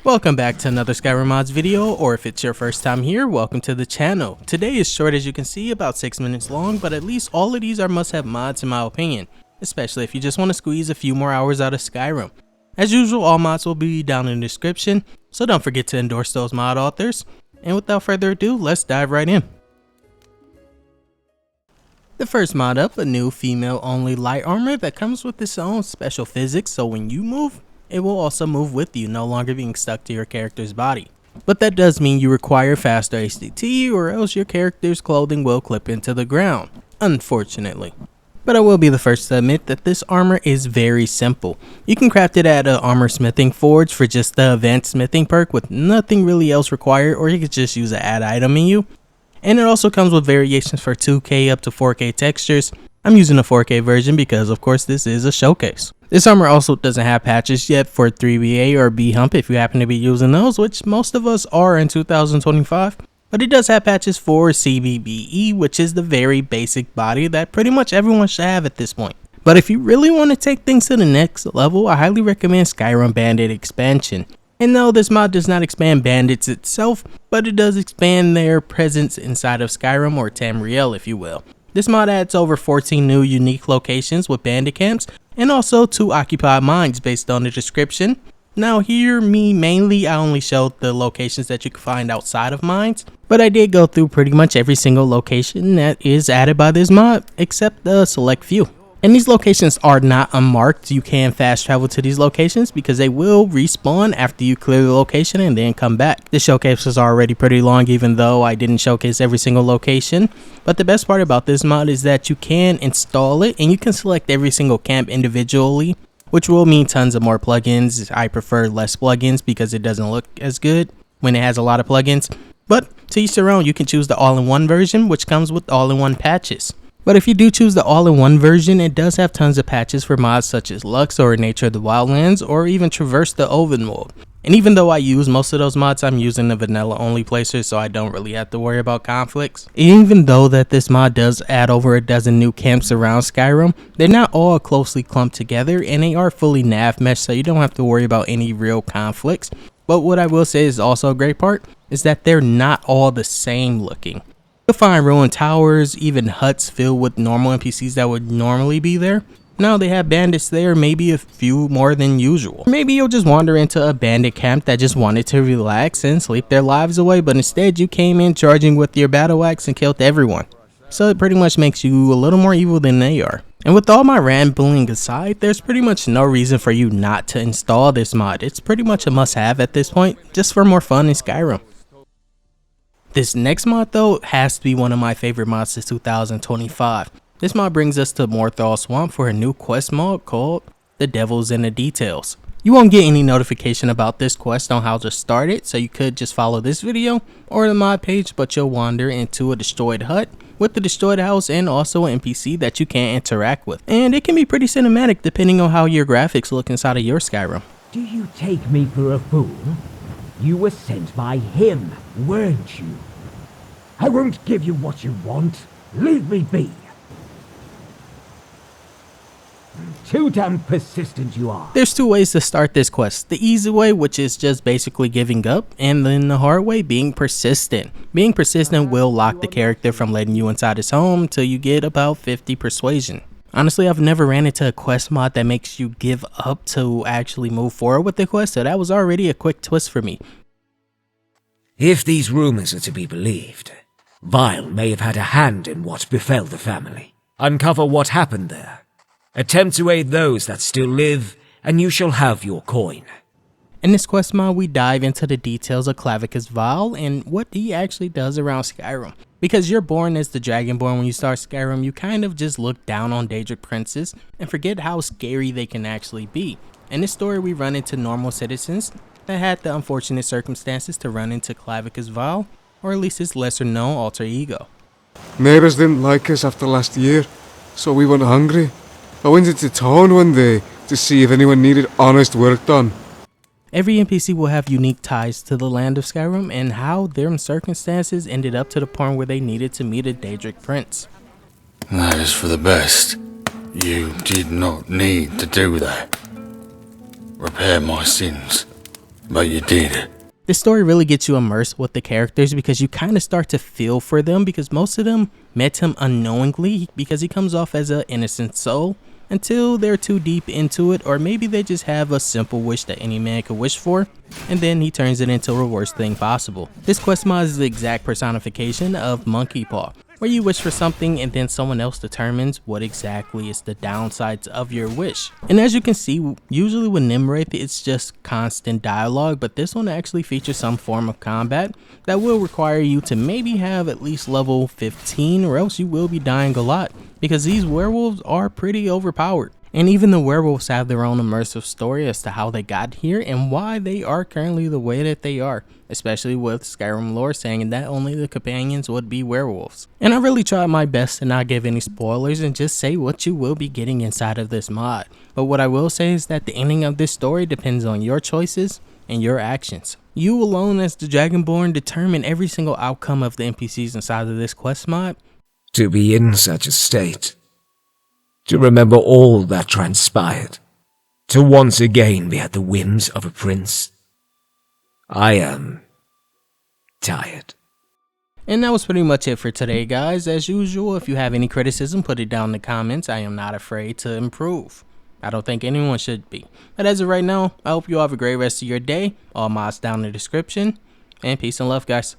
Welcome back to another Skyrim mods video, or if it's your first time here, welcome to the channel. Today is short, as you can see, about 6 minutes long, but at least all of these are must-have mods in my opinion, especially if you just want to squeeze a few more hours out of Skyrim. As usual, all mods will be down in the description, so don't forget to endorse those mod authors. And without further ado, let's dive right in. The first mod up, a new female-only light armor that comes with its own special physics, so when you move, it will also move with you, no longer being stuck to your character's body. But that does mean you require faster HDT, or else your character's clothing will clip into the ground, unfortunately. But I will be the first to admit that this armor is very simple. You can craft it at an armor smithing forge for just the advanced smithing perk with nothing really else required, or you could just use an add item menu. And it also comes with variations for 2K up to 4K textures. I'm using a 4K version because of course this is a showcase. This armor also doesn't have patches yet for 3BA or B-Hump if you happen to be using those, which most of us are in 2025. But it does have patches for CBBE, which is the very basic body that pretty much everyone should have at this point. But if you really want to take things to the next level, I highly recommend Skyrim Bandit expansion. And no, this mod does not expand bandits itself, but it does expand their presence inside of Skyrim, or Tamriel if you will. This mod adds over 14 new unique locations with bandit camps, and also 2 occupied mines based on the description. Now here, I only showed the locations that you can find outside of mines, but I did go through pretty much every single location that is added by this mod, except the select few. And these locations are not unmarked. You can fast travel to these locations because they will respawn after you clear the location and then come back. The showcase was already pretty long, even though I didn't showcase every single location. But the best part about this mod is that you can install it and you can select every single camp individually, which will mean tons of more plugins. I prefer less plugins because it doesn't look as good when it has a lot of plugins. But to each their own, you can choose the all-in-one version, which comes with all-in-one patches. But if you do choose the all-in-one version, it does have tons of patches for mods such as Lux or Nature of the Wildlands, or even Traverse the Overworld. And even though I use most of those mods, I'm using the vanilla only places, so I don't really have to worry about conflicts. Even though that this mod does add over a dozen new camps around Skyrim, they're not all closely clumped together, and they are fully nav meshed, so you don't have to worry about any real conflicts. But what I will say is also a great part, is that they're not all the same looking. You'll find ruined towers, even huts filled with normal NPCs that would normally be there. Now they have bandits there, maybe a few more than usual. Maybe you'll just wander into a bandit camp that just wanted to relax and sleep their lives away, but instead you came in charging with your battle axe and killed everyone. So it pretty much makes you a little more evil than they are. And with all my rambling aside, there's pretty much no reason for you not to install this mod. It's pretty much a must-have at this point, just for more fun in Skyrim. This next mod though has to be one of my favorite mods since 2025. This mod brings us to Morthal Swamp for a new quest mod called The Devil's in the Details. You won't get any notification about this quest on how to start it, so you could just follow this video or the mod page, but you'll wander into a destroyed hut with the destroyed house and also an NPC that you can't interact with. And it can be pretty cinematic depending on how your graphics look inside of your Skyrim. Do you take me for a fool? You were sent by him, weren't you? I won't give you what you want. Leave me be. Too damn persistent you are. There's 2 ways to start this quest. The easy way, which is just basically giving up, and then the hard way, being persistent. Being persistent will lock the character from letting you inside his home till you get about 50 persuasion. Honestly, I've never ran into a quest mod that makes you give up to actually move forward with the quest, so that was already a quick twist for me. If these rumors are to be believed, Vile may have had a hand in what befell the family. Uncover what happened there. Attempt to aid those that still live, and you shall have your coin. In this quest mod, we dive into the details of Clavicus Vile and what he actually does around Skyrim. Because you're born as the Dragonborn when you start Skyrim, you kind of just look down on Daedric princes and forget how scary they can actually be. In this story, we run into normal citizens that had the unfortunate circumstances to run into Clavicus Vile, or at least his lesser known alter ego. Neighbours didn't like us after last year, so we went hungry. I went into town one day to see if anyone needed honest work done. Every NPC will have unique ties to the land of Skyrim and how their circumstances ended up to the point where they needed to meet a Daedric prince. That is for the best. You did not need to do that. Repair my sins, but you did. This story really gets you immersed with the characters because you kind of start to feel for them, because most of them met him unknowingly because he comes off as an innocent soul until they're too deep into it, or maybe they just have a simple wish that any man could wish for, and then he turns it into the worst thing possible. This quest mod is the exact personification of Monkey Paw, where you wish for something and then someone else determines what exactly is the downsides of your wish. And as you can see, usually with Nimwraith it's just constant dialogue, but this one actually features some form of combat that will require you to maybe have at least level 15, or else you will be dying a lot, because these werewolves are pretty overpowered. And even the werewolves have their own immersive story as to how they got here and why they are currently the way that they are, especially with Skyrim lore saying that only the companions would be werewolves. And I really tried my best to not give any spoilers and just say what you will be getting inside of this mod. But what I will say is that the ending of this story depends on your choices and your actions. You alone as the Dragonborn determine every single outcome of the NPCs inside of this quest mod. To be in such a state, to remember all that transpired, to once again be at the whims of a prince, I am tired. And that was pretty much it for today, guys. As usual, if you have any criticism, put it down in the comments. I am not afraid to improve. I don't think anyone should be. But as of right now, I hope you all have a great rest of your day. All mods down in the description. And peace and love, guys.